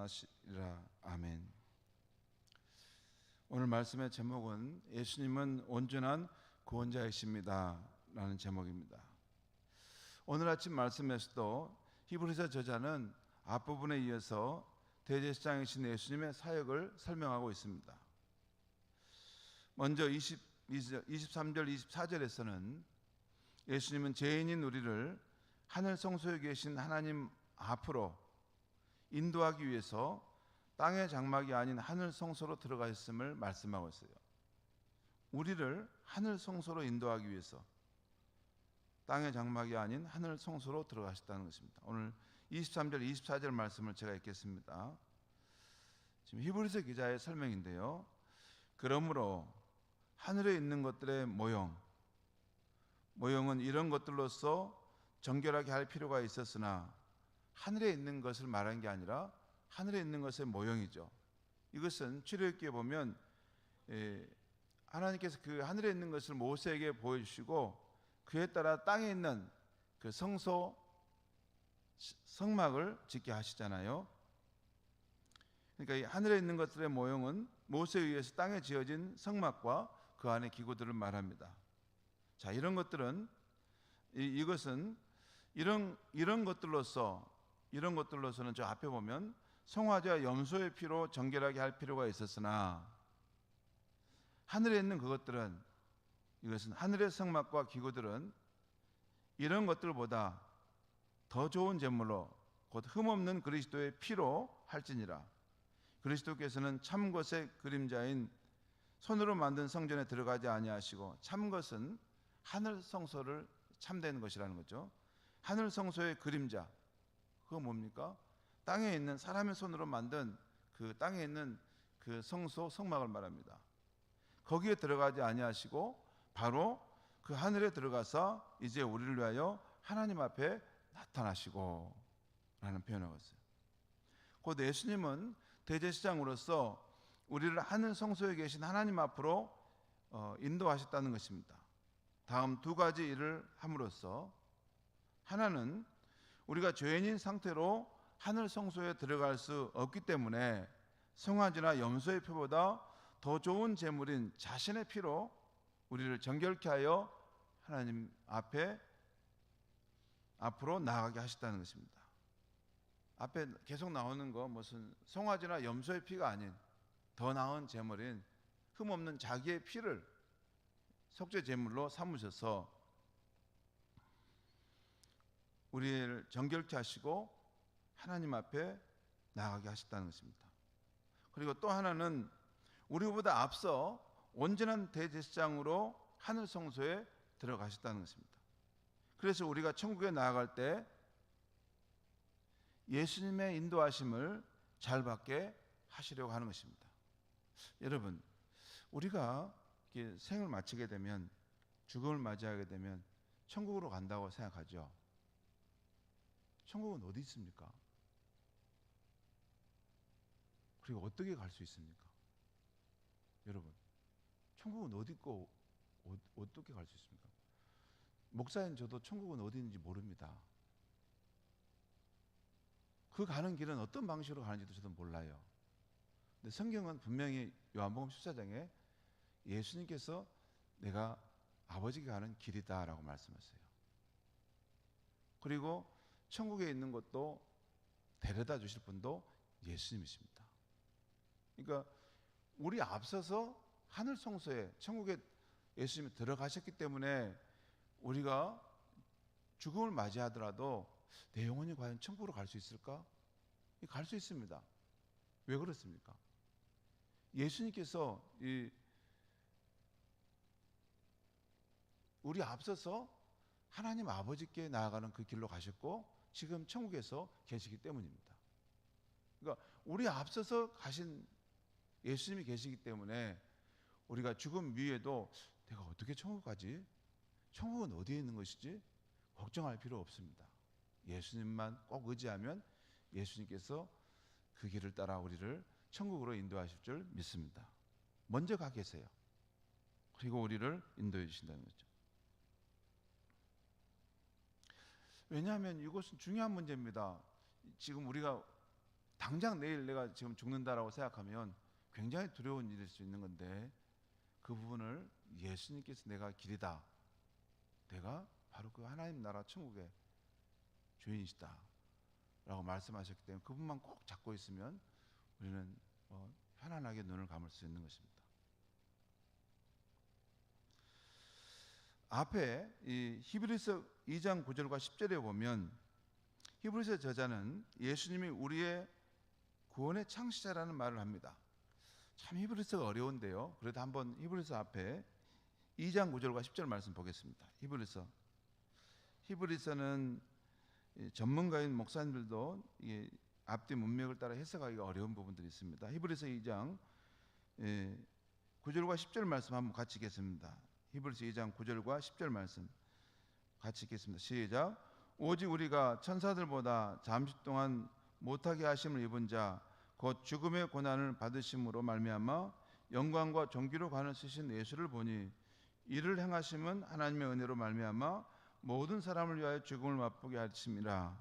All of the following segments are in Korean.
나타나시리라. 아멘. 오늘 말씀의 제목은 예수님은 온전한 구원자이십니다 라는 제목입니다. 오늘 아침 말씀에서도 히브리서 저자는 앞부분에 이어서 대제사장이신 예수님의 사역을 설명하고 있습니다. 먼저 23절 24절에서는 예수님은 죄인인 우리를 하늘 성소에 계신 하나님 앞으로 인도하기 위해서 땅의 장막이 아닌 하늘 성소로 들어가셨음을 말씀하고 있어요. 우리를 하늘 성소로 인도하기 위해서 땅의 장막이 아닌 하늘 성소로 들어가셨다는 것입니다. 오늘 23절 24절 말씀을 제가 읽겠습니다. 지금 히브리서 기자의 설명인데요. 그러므로 하늘에 있는 것들의 모형은 이런 것들로서 정결하게 할 필요가 있었으나 하늘에 있는 것을 말한 게 아니라 하늘에 있는 것의 모형이죠. 이것은 출애굽기에 보면 하나님께서 그 하늘에 있는 것을 모세에게 보여주시고 그에 따라 땅에 있는 그 성소 성막을 짓게 하시잖아요. 그러니까 이 하늘에 있는 것들의 모형은 모세에 의해서 땅에 지어진 성막과 그 안의 기구들을 말합니다. 자, 이런 것들은 이것은 이런 것들로서는 저 앞에 보면 송아지와 염소의 피로 정결하게 할 필요가 있었으나 하늘에 있는 그것들은 이것은 하늘의 성막과 기구들은 이런 것들보다 더 좋은 제물로 곧 흠없는 그리스도의 피로 할지니라. 그리스도께서는 참것의 그림자인 손으로 만든 성전에 들어가지 아니하시고 참것은 하늘 성소를 참된 것이라는 거죠. 하늘 성소의 그림자, 그거 뭡니까? 땅에 있는 사람의 손으로 만든 그 땅에 있는 그 성소 성막을 말합니다. 거기에 들어가지 아니하시고 바로 그 하늘에 들어가서 이제 우리를 위하여 하나님 앞에 나타나시고 라는 표현을 하고 있어요. 곧 예수님은 대제사장으로서 우리를 하늘 성소에 계신 하나님 앞으로 인도하셨다는 것입니다. 다음 두 가지 일을 함으로써 하나는 우리가 죄인인 상태로 하늘 성소에 들어갈 수 없기 때문에 송아지나 염소의 피보다 더 좋은 제물인 자신의 피로 우리를 정결케 하여 하나님 앞으로 나아가게 하셨다는 것입니다. 앞에 계속 나오는 거 무슨 송아지나 염소의 피가 아닌 더 나은 제물인 흠없는 자기의 피를 속죄 제물로 삼으셔서 우리를 정결케 하시고 하나님 앞에 나아가게 하셨다는 것입니다. 그리고 또 하나는 우리보다 앞서 온전한 대제사장으로 하늘 성소에 들어가셨다는 것입니다. 그래서 우리가 천국에 나아갈 때 예수님의 인도하심을 잘 받게 하시려고 하는 것입니다. 여러분, 우리가 이렇게 생을 마치게 되면, 죽음을 맞이하게 되면 천국으로 간다고 생각하죠. 천국은 어디 있습니까? 그리고 어떻게 갈 수 있습니까? 여러분, 천국은 어디 있고 어떻게 갈 수 있습니까? 목사인 저도 천국은 어디 있는지 모릅니다. 그 가는 길은 어떤 방식으로 가는지도 저도 몰라요. 근데 성경은 분명히 요한복음 14장에 예수님께서 내가 아버지께 가는 길이다라고 말씀하세요. 그리고 천국에 있는 것도 데려다 주실 분도 예수님이십니다. 그러니까 우리 앞서서 하늘 성소에 천국에 예수님이 들어가셨기 때문에 우리가 죽음을 맞이하더라도 내 영혼이 과연 천국으로 갈 수 있을까? 갈 수 있습니다. 왜 그렇습니까? 예수님께서 우리 앞서서 하나님 아버지께 나아가는 그 길로 가셨고 지금 천국에서 계시기 때문입니다. 그러니까 우리 앞서서 가신 예수님이 계시기 때문에 우리가 죽음 위에도 내가 어떻게 천국 가지? 천국은 어디에 있는 것이지? 걱정할 필요 없습니다. 예수님만 꼭 의지하면 예수님께서 그 길을 따라 우리를 천국으로 인도하실 줄 믿습니다. 먼저 가 계세요. 그리고 우리를 인도해 주신다는 거죠. 왜냐하면 이것은 중요한 문제입니다. 지금 우리가 당장 내일 내가 지금 죽는다라고 생각하면 굉장히 두려운 일일 수 있는 건데, 그 부분을 예수님께서 내가 길이다, 내가 바로 그 하나님 나라 천국의 주인이시다 라고 말씀하셨기 때문에 그분만 꼭 잡고 있으면 우리는 편안하게 눈을 감을 수 있는 것입니다. 앞에 이 히브리서 2장 9절과 10절에 보면 히브리서 저자는 예수님이 우리의 구원의 창시자라는 말을 합니다. 참 히브리서가 어려운데요. 그래도 한번 히브리서 앞에 2장 9절과 10절 말씀 보겠습니다. 히브리서는 전문가인 목사님들도 앞뒤 문맥을 따라 해석하기가 어려운 부분들이 있습니다. 히브리서 2장 9절과 10절 말씀 한번 같이 읽겠습니다. 히브리서 2장 9절과 10절 말씀 같이 읽겠습니다. 시작. 오직 우리가 천사들보다 잠시 동안 못하게 하심을 입은 자 곧 죽음의 고난을 받으심으로 말미암아 영광과 존귀로 관을 쓰신 예수를 보니 이를 행하심은 하나님의 은혜로 말미암아 모든 사람을 위하여 죽음을 맛보게 하심이라.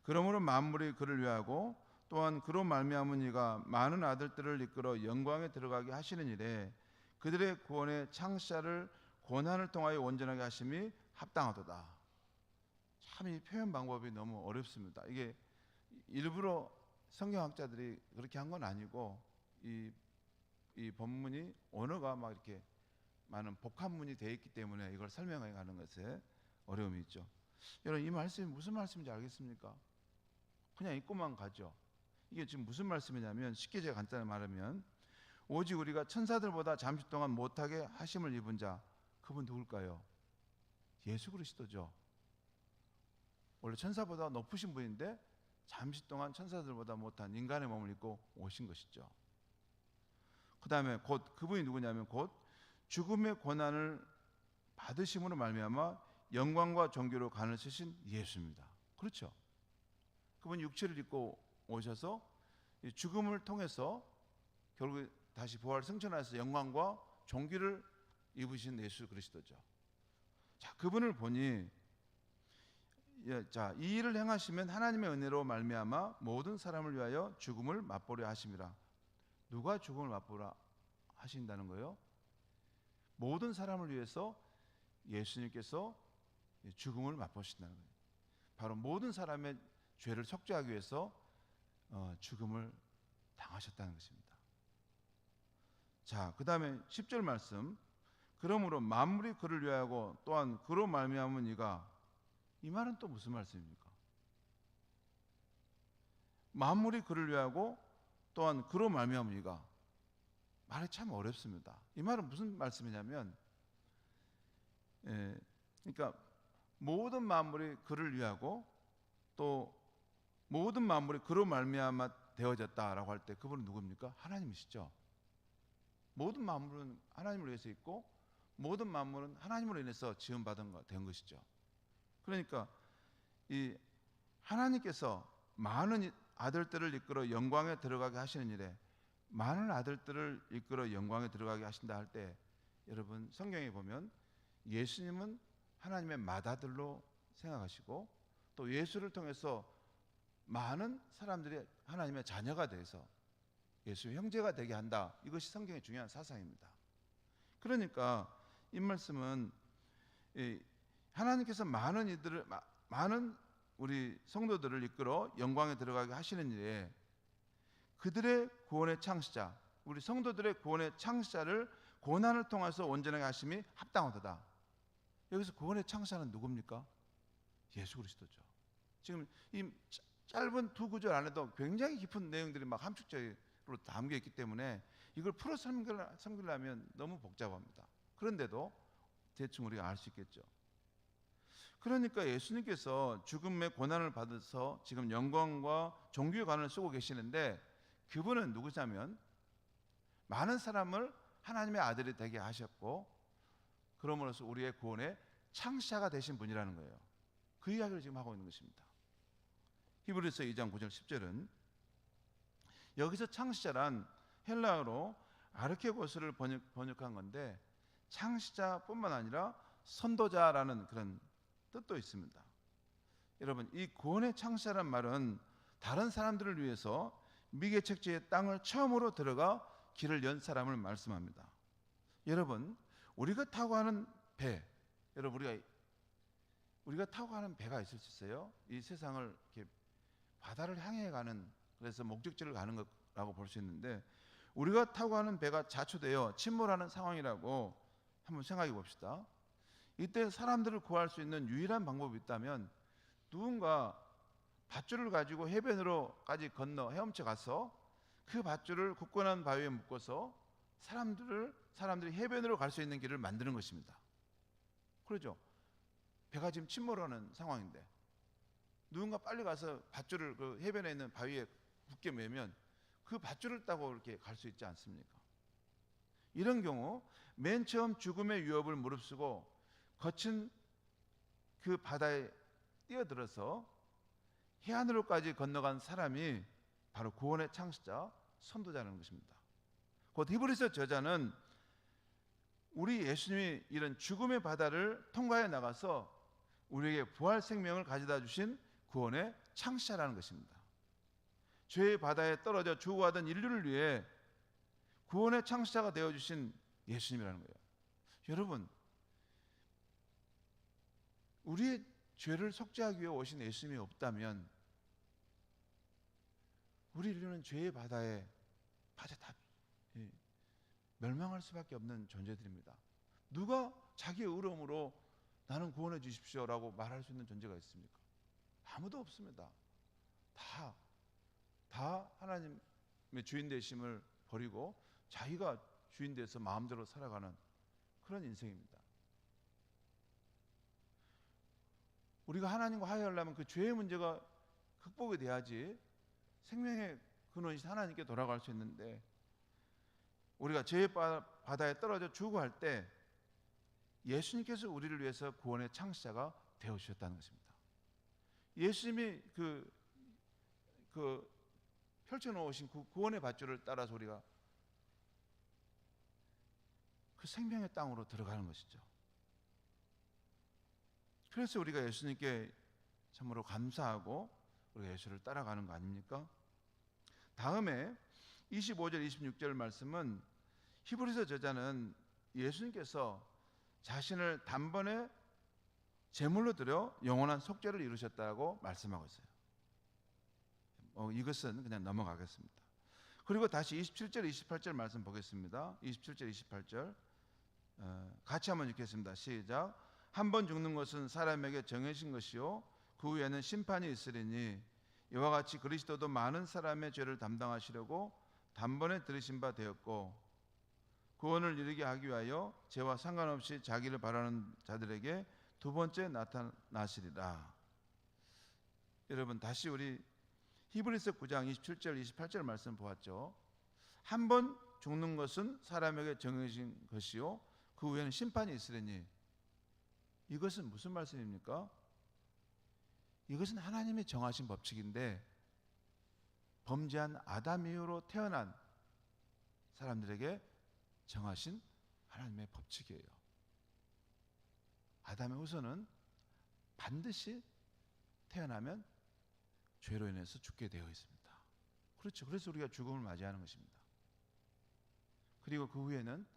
그러므로 만물이 그를 위하고 또한 그로 말미암은 이가 많은 아들들을 이끌어 영광에 들어가게 하시는 일에 그들의 구원의 창시자를 고난을 통하여 온전하게 하심이 합당하도다. 참 이 표현 방법이 너무 어렵습니다. 이게 일부러 성경학자들이 그렇게 한 건 아니고 이 본문이 언어가 막 이렇게 많은 복합문이 되어 있기 때문에 이걸 설명해 가는 것에 어려움이 있죠. 여러분, 이 말씀이 무슨 말씀인지 알겠습니까? 그냥 읽고만 가죠. 이게 지금 무슨 말씀이냐면, 쉽게 제가 간단히 말하면 오직 우리가 천사들보다 잠시 동안 못하게 하심을 입은 자, 그분 누굴까요? 예수 그리스도죠. 원래 천사보다 높으신 분인데 잠시 동안 천사들보다 못한 인간의 몸을 입고 오신 것이죠. 그 다음에 곧 그분이 누구냐면 곧 죽음의 고난을 받으심으로 말미암아 영광과 존귀로 관을 쓰신 예수입니다. 그렇죠. 그분이 육체를 입고 오셔서 죽음을 통해서 결국 다시 부활 승천하셔서 영광과 존귀를 입으신 예수 그리스도죠. 자, 그분을 보니 이 일을 행하시면 하나님의 은혜로 말미암아 모든 사람을 위하여 죽음을 맛보려 하심이라. 누가 죽음을 맛보라 하신다는 거예요? 모든 사람을 위해서 예수님께서 죽음을 맛보신다는 거예요. 바로 모든 사람의 죄를 속죄하기 위해서 죽음을 당하셨다는 것입니다. 자, 그 다음에 10절 말씀. 그러므로 만물이 그를 위하고 또한 그로 말미암은 이가, 이 말은 또 무슨 말씀입니까? 만물이 그를 위하고 또한 그로 말미암은 이가, 말이 참 어렵습니다. 이 말은 무슨 말씀이냐면, 그러니까 모든 만물이 그를 위하고 또 모든 만물이 그로 말미암아 되어졌다라고 할 때 그분은 누굽니까? 하나님이시죠. 모든 만물은 하나님을 위해서 있고 모든 만물은 하나님으로 인해서 지음받은 된 것이죠. 그러니까 이 하나님께서 많은 아들들을 이끌어 영광에 들어가게 하시는 일에, 많은 아들들을 이끌어 영광에 들어가게 하신다 할 때, 여러분 성경에 보면 예수님은 하나님의 맏아들로 생각하시고 또 예수를 통해서 많은 사람들이 하나님의 자녀가 돼서 예수의 형제가 되게 한다. 이것이 성경의 중요한 사상입니다. 그러니까 이 말씀은 하나님께서 많은 우리 성도들을 이끌어 영광에 들어가게 하시는 일에 그들의 구원의 창시자, 우리 성도들의 구원의 창시자를 고난을 통해서 온전하게 하심이 합당하도다. 여기서 구원의 창시자는 누굽니까? 예수 그리스도죠. 지금 이 짧은 두 구절 안에도 굉장히 깊은 내용들이 막 함축적으로 담겨 있기 때문에 이걸 풀어 섬기려면 너무 복잡합니다. 그런데도 대충 우리가 알 수 있겠죠. 그러니까 예수님께서 죽음의 고난을 받아서 지금 영광과 존귀의 관을 쓰고 계시는데, 그분은 누구냐면 많은 사람을 하나님의 아들이 되게 하셨고 그러므로서 우리의 구원의 창시자가 되신 분이라는 거예요. 그 이야기를 지금 하고 있는 것입니다. 히브리서 2장 9절 10절은 여기서 창시자란 헬라어로 아르케고스를 번역한 건데, 창시자뿐만 아니라 선도자라는 그런 뜻도 있습니다. 여러분, 이 구원의 창시자란 말은 다른 사람들을 위해서 미개척지의 땅을 처음으로 들어가 길을 연 사람을 말씀합니다. 여러분, 우리가 타고 가는 배, 여러분 우리가 타고 가는 배가 있을 수 있어요. 이 세상을 이렇게 바다를 향해 가는, 그래서 목적지를 가는 거라고 볼 수 있는데, 우리가 타고 가는 배가 자초되어 침몰하는 상황이라고 한번 생각해 봅시다. 이때 사람들을 구할 수 있는 유일한 방법이 있다면 누군가 밧줄을 가지고 해변으로까지 건너 헤엄쳐 가서 그 밧줄을 굳건한 바위에 묶어서 사람들이 해변으로 갈 수 있는 길을 만드는 것입니다. 그렇죠? 배가 지금 침몰하는 상황인데 누군가 빨리 가서 밧줄을 그 해변에 있는 바위에 굳게 매면 그 밧줄을 따고 이렇게 갈 수 있지 않습니까? 이런 경우 맨 처음 죽음의 위협을 무릅쓰고 거친 그 바다에 뛰어들어서 해안으로까지 건너간 사람이 바로 구원의 창시자 선도자라는 것입니다. 곧 히브리서 저자는 우리 예수님이 이런 죽음의 바다를 통과해 나가서 우리에게 부활 생명을 가져다 주신 구원의 창시자라는 것입니다. 죄의 바다에 떨어져 죽어가던 인류를 위해 구원의 창시자가 되어주신 예수님이라는 거예요. 여러분, 우리의 죄를 속죄하기 위해 오신 예수님이 없다면 우리 인류는 죄의 바다에 다 멸망할 수밖에 없는 존재들입니다. 누가 자기의 의로움으로 나는 구원해 주십시오라고 말할 수 있는 존재가 있습니까? 아무도 없습니다. 다 하나님의 주인 되심을 버리고 자기가 주인 돼서 마음대로 살아가는 그런 인생입니다. 우리가 하나님과 화해하려면 그 죄의 문제가 극복이 돼야지 생명의 근원이신 하나님께 돌아갈 수 있는데, 우리가 죄의 바다에 떨어져 죽어갈 때 예수님께서 우리를 위해서 구원의 창시자가 되어주셨다는 것입니다. 예수님이 그 펼쳐놓으신 구원의 밧줄을 따라서 우리가 그 생명의 땅으로 들어가는 것이죠. 그래서 우리가 예수님께 참으로 감사하고 우리가 예수를 따라가는 거 아닙니까? 다음에 25절 26절 말씀은 히브리서 저자는 예수님께서 자신을 단번에 제물로 드려 영원한 속죄를 이루셨다고 말씀하고 있어요. 이것은 그냥 넘어가겠습니다. 그리고 다시 27절 28절 말씀 보겠습니다. 27절 28절 같이 한번 읽겠습니다. 시작. 한 번 죽는 것은 사람에게 정해진 것이요 그 후에는 심판이 있으리니 이와 같이 그리스도도 많은 사람의 죄를 담당하시려고 단번에 들으신 바 되었고 구원을 이루게 하기 위하여 죄와 상관없이 자기를 바라는 자들에게 두 번째 나타나시리라. 여러분, 다시 우리 히브리서 9장 27절 28절 말씀 보았죠. 한 번 죽는 것은 사람에게 정해진 것이요 그 후에는 심판이 있으리니, 이것은 무슨 말씀입니까? 이것은 하나님이 정하신 법칙인데 범죄한 아담 이후로 태어난 사람들에게 정하신 하나님의 법칙이에요. 아담의 후손은 반드시 태어나면 죄로 인해서 죽게 되어 있습니다. 그렇죠. 그래서 우리가 죽음을 맞이하는 것입니다. 그리고 그 후에는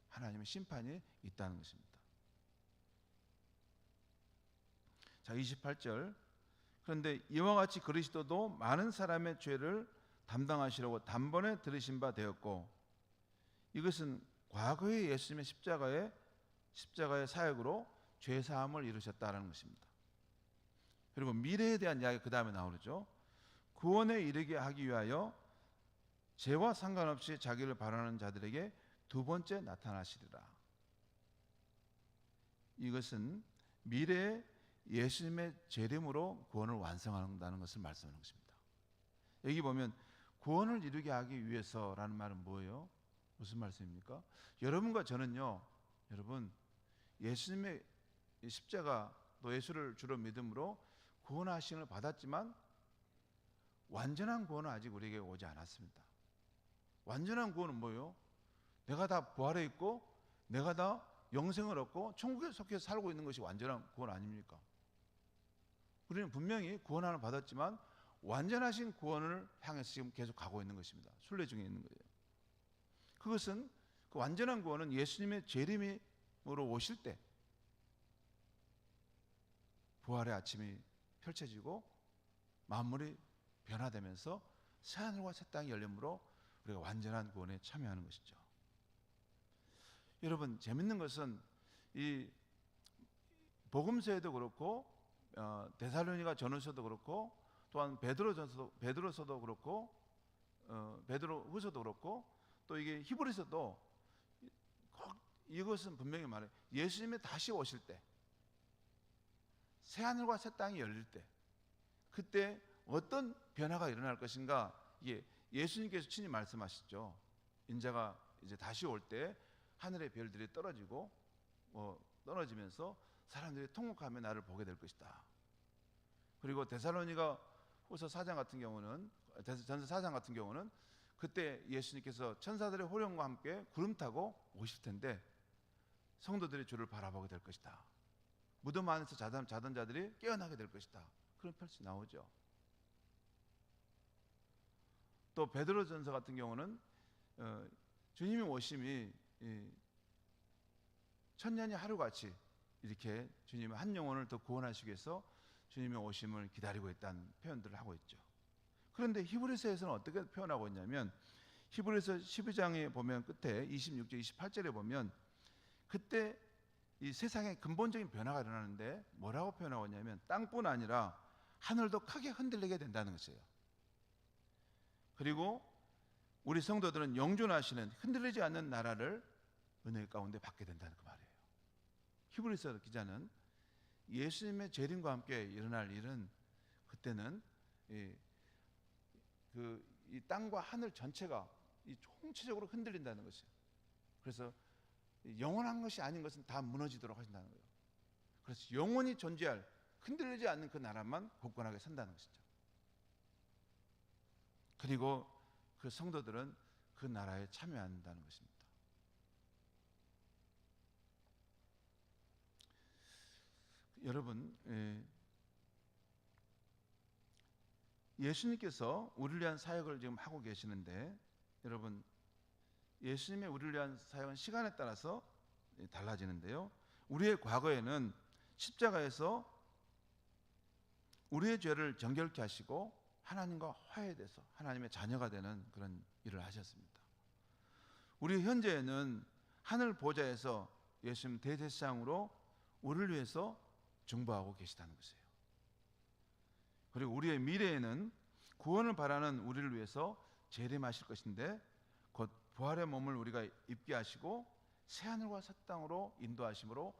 하나님의 심판이 있다는 것입니다. 자, 28절. 그런데 이와 같이 그리스도도 많은 사람의 죄를 담당하시려고 단번에 들으신 바 되었고, 이것은 과거의 예수님의 십자가의 사역으로 죄 사함을 이루셨다는 것입니다. 그리고 미래에 대한 이야기 그 다음에 나오죠. 구원에 이르게 하기 위하여 죄와 상관없이 자기를 바라는 자들에게 두 번째 나타나시리라. 이것은 미래에 예수님의 재림으로 구원을 완성한다는 것을 말씀하는 것입니다. 여기 보면 구원을 이루게 하기 위해서라는 말은 뭐예요? 무슨 말씀입니까? 여러분과 저는요, 여러분 예수님의 십자가 또 예수를 주로 믿음으로 구원하심을 받았지만 완전한 구원은 아직 우리에게 오지 않았습니다. 완전한 구원은 뭐예요? 내가 다 부활해 있고 내가 다 영생을 얻고 천국에 속해서 살고 있는 것이 완전한 구원 아닙니까? 우리는 분명히 구원을 받았지만 완전하신 구원을 향해서 지금 계속 가고 있는 것입니다. 순례 중에 있는 거예요. 그것은 그 완전한 구원은 예수님의 재림으로 오실 때 부활의 아침이 펼쳐지고 만물이 변화되면서 새하늘과 새 땅이 열림으로 우리가 완전한 구원에 참여하는 것이죠. 여러분, 재밌는 것은 이 복음서에도 그렇고 데살로니가 전후서도 그렇고 또한 베드로서도 그렇고 베드로후서도 그렇고 또 이게 히브리서도 꼭 이것은 분명히 말해요. 예수님이 다시 오실 때, 새 하늘과 새 땅이 열릴 때, 그때 어떤 변화가 일어날 것인가? 이게 예수님께서 친히 말씀하시죠. 인자가 이제 다시 올 때 하늘의 별들이 떨어지고 떨어지면서 사람들이 통곡하며 나를 보게 될 것이다. 그리고 데살로니가 후서 4장 같은 경우는, 전서 4장 같은 경우는 그때 예수님께서 천사들의 호령과 함께 구름 타고 오실 텐데 성도들이 주를 바라보게 될 것이다. 무덤 안에서 자던 자들이 깨어나게 될 것이다. 그런 표현이 나오죠. 또 베드로전서 같은 경우는 주님의 오심이 천년이 하루같이 이렇게 주님의 한 영혼을 더 구원하시기 위해서 주님의 오심을 기다리고 있다는 표현들을 하고 있죠. 그런데 히브리서에서는 어떻게 표현하고 있냐면 히브리서 12장에 보면 끝에 26절 28절에 보면 그때 이 세상에 근본적인 변화가 일어나는데 뭐라고 표현하고 있냐면 땅뿐 아니라 하늘도 크게 흔들리게 된다는 것이에요. 그리고 우리 성도들은 영존하시는 흔들리지 않는 나라를 은혜 가운데 받게 된다는 그 말이에요. 히브리서 기자는 예수님의 재림과 함께 일어날 일은 그때는 이 땅과 하늘 전체가 총체적으로 흔들린다는 것이에요. 그래서 영원한 것이 아닌 것은 다 무너지도록 하신다는 거예요. 그래서 영원히 존재할 흔들리지 않는 그 나라만 굳건하게 선다는 것이죠. 그리고 그 성도들은 그 나라에 참여한다는 것입니다. 여러분, 예수님께서 우리를 위한 사역을 지금 하고 계시는데 여러분, 예수님의 우리를 위한 사역은 시간에 따라서 달라지는데요. 우리의 과거에는 십자가에서 우리의 죄를 정결케 하시고 하나님과 화해돼서 하나님의 자녀가 되는 그런 일을 하셨습니다. 우리 현재에는 하늘 보좌에서 예수님 대제사장으로 우리를 위해서 중보하고 계시다는 것이에요. 그리고 우리의 미래에는 구원을 바라는 우리를 위해서 재림하실 것인데 곧 부활의 몸을 우리가 입게 하시고 새하늘과 새 땅으로 인도하심으로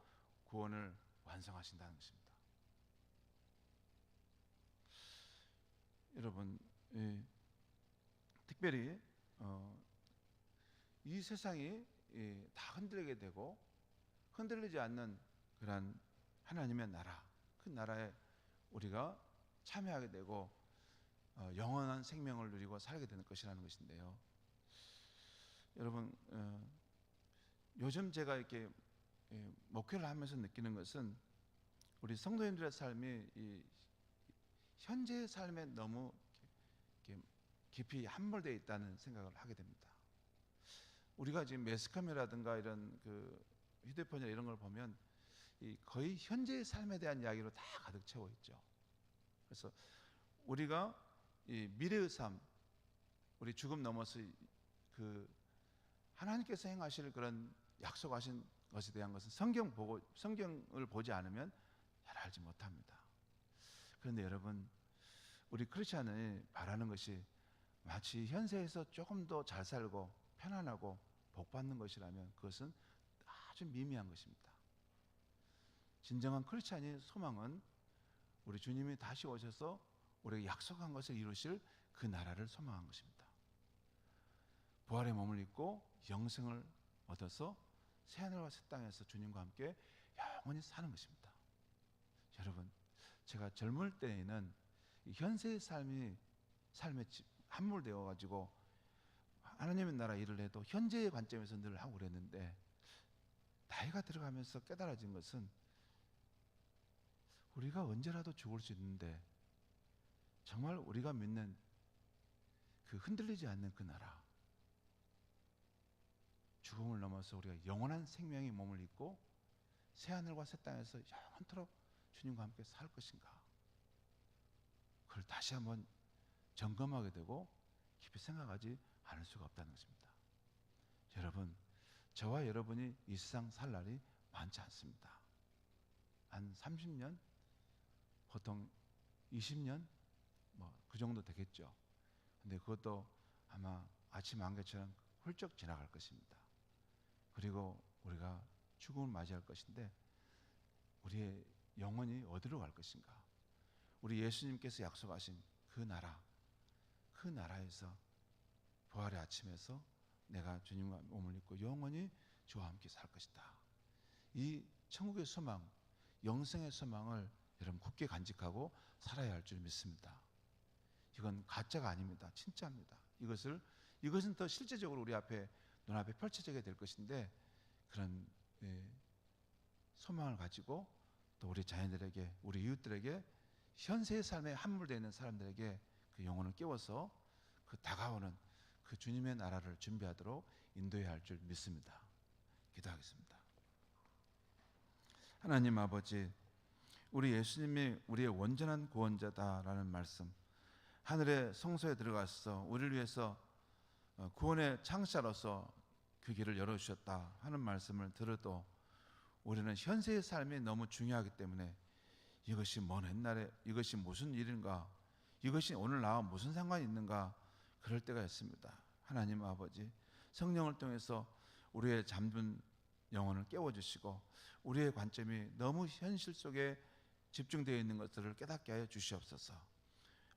구원을 완성하신다는 것입니다. 여러분, 특별히 이 세상이 다 흔들리게 되고 흔들리지 않는 그런 하나님의 나라, 그 나라에 우리가 참여하게 되고 영원한 생명을 누리고 살게 되는 것이라는 것인데요. 여러분, 요즘 제가 이렇게 목회를 하면서 느끼는 것은 우리 성도님들의 삶이 이 현재의 삶에 너무 이렇게 깊이 함몰되어 있다는 생각을 하게 됩니다. 우리가 지금 매스컴이라든가 이런 그 휴대폰이나 이런 걸 보면 거의 현재의 삶에 대한 이야기로 다 가득 채워 있죠. 그래서 우리가 이 미래의 삶, 우리 죽음 넘어서 그 하나님께서 행하실 그런 약속하신 것에 대한 것은 성경을 보지 않으면 잘 알지 못합니다. 그런데 여러분, 우리 크리스찬이 바라는 것이 마치 현세에서 조금 더 잘 살고 편안하고 복 받는 것이라면 그것은 아주 미미한 것입니다. 진정한 크리스찬의 소망은 우리 주님이 다시 오셔서 우리에게 약속한 것을 이루실 그 나라를 소망한 것입니다. 부활의 몸을 입고 영생을 얻어서 새하늘과 새 땅에서 주님과 함께 영원히 사는 것입니다. 여러분, 제가 젊을 때에는 현세의 삶에 함몰되어 가지고 하나님의 나라 일을 해도 현재의 관점에서 늘 하고 그랬는데 나이가 들어가면서 깨달아진 것은 우리가 언제라도 죽을 수 있는데 정말 우리가 믿는 그 흔들리지 않는 그 나라, 죽음을 넘어서 우리가 영원한 생명의 몸을 입고 새하늘과 새 땅에서 영원토록 주님과 함께 살 것인가, 그걸 다시 한번 점검하게 되고 깊이 생각하지 않을 수가 없다는 것입니다. 여러분, 저와 여러분이 이 세상 살 날이 많지 않습니다. 한 30년, 보통 20년 그 정도 되겠죠. 근데 그것도 아마 아침 안개처럼 훌쩍 지나갈 것입니다. 그리고 우리가 죽음을 맞이할 것인데 우리의 영혼이 어디로 갈 것인가? 우리 예수님께서 약속하신 그 나라, 그 나라에서 부활의 아침에서 내가 주님과 몸을 입고 영원히 주와 함께 살 것이다. 이 천국의 소망, 영생의 소망을 여러분 굳게 간직하고 살아야 할 줄 믿습니다. 이건 가짜가 아닙니다. 진짜입니다. 이것은 더 실제적으로 우리 앞에 눈앞에 펼쳐지게 될 것인데, 그런 소망을 가지고 또 우리 자녀들에게, 우리 이웃들에게, 현세의 삶에 함몰되어 있는 사람들에게 그 영혼을 깨워서 그 다가오는 그 주님의 나라를 준비하도록 인도해야 할 줄 믿습니다. 기도하겠습니다. 하나님 아버지, 우리 예수님이 우리의 온전한 구원자다라는 말씀, 하늘의 성소에 들어가서 우리를 위해서 구원의 창시자로서 그 길을 열어주셨다 하는 말씀을 들어도 우리는 현세의 삶이 너무 중요하기 때문에 이것이 먼 옛날에 이것이 무슨 일인가, 이것이 오늘 나와 무슨 상관이 있는가, 그럴 때가 있습니다. 하나님 아버지, 성령을 통해서 우리의 잠든 영혼을 깨워주시고 우리의 관점이 너무 현실 속에 집중되어 있는 것들을 깨닫게 하여 주시옵소서.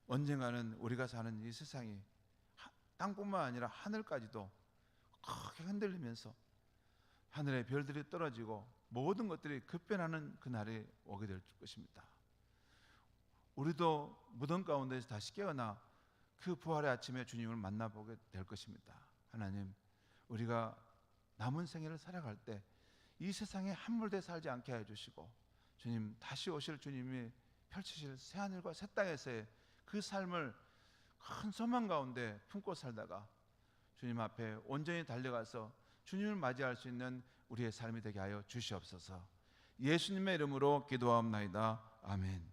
언젠가는 우리가 사는 이 세상이 땅뿐만 아니라 하늘까지도 크게 흔들리면서 하늘의 별들이 떨어지고 모든 것들이 급변하는 그날이 오게 될 것입니다. 우리도 무덤 가운데서 다시 깨어나 그 부활의 아침에 주님을 만나보게 될 것입니다. 하나님, 우리가 남은 생애를 살아갈 때 이 세상에 함몰되어 살지 않게 해주시고, 주님 다시 오실 주님이 펼치실 새하늘과 새 땅에서의 그 삶을 큰 소망 가운데 품고 살다가 주님 앞에 온전히 달려가서 주님을 맞이할 수 있는 우리의 삶이 되게 하여 주시옵소서. 예수님의 이름으로 기도하옵나이다. 아멘.